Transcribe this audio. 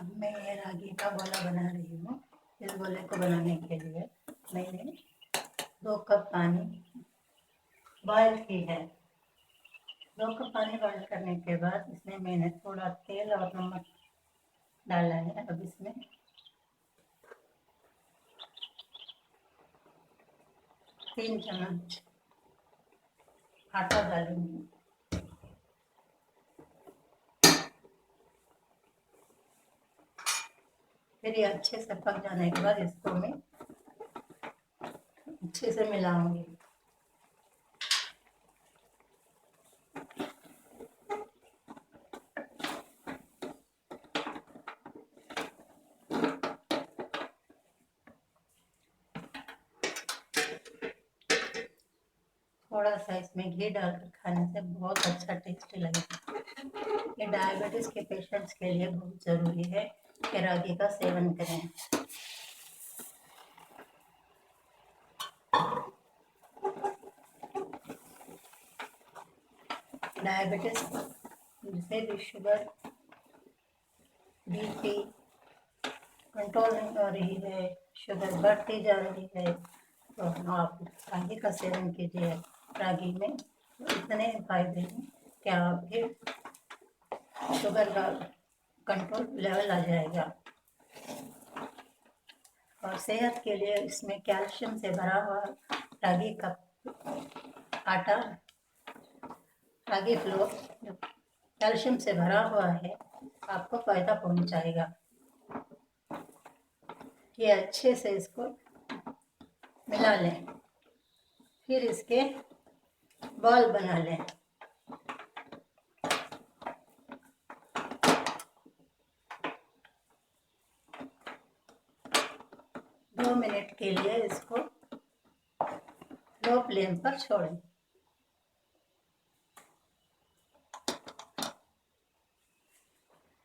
अब मैं ये रागी का गोला बना रही हूँ। इस गोले को बनाने के लिए मैंने 2 कप पानी बॉयल की है। 2 कप पानी बॉयल करने के बाद इसमें मैंने थोड़ा तेल और नमक डाला है। अब इसमें तीन चम्मच आटा डालूंगी। फिर ये अच्छे से पक जाने के बाद इसको मैं अच्छे से मिलाऊंगी। थोड़ा सा इसमें घी डालकर खाने से बहुत अच्छा टेस्ट लगेगा। ये डायबिटीज के पेशेंट्स के लिए बहुत ज़रूरी है कि रागी का सेवन करें। डायबिटीज जिसे भी शुगर बीपी कंट्रोल नहीं हो रही है, शुगर बढ़ती जा रही है, तो आप रागी का सेवन कीजिए। रागी में इतने फायदे हैं कि आपके शुगर का कंट्रोल लेवल आ जाएगा। और सेहत के लिए इसमें कैल्शियम से भरा हुआ रागी का आटा, रागी फ्लोर जो कैल्शियम से भरा हुआ है, आपको फायदा पहुंचाएगा। ये अच्छे से इसको मिला लें, फिर इसके बॉल बना लें। दो मिनट के लिए इसको लो फ्लेम पर छोड़ें।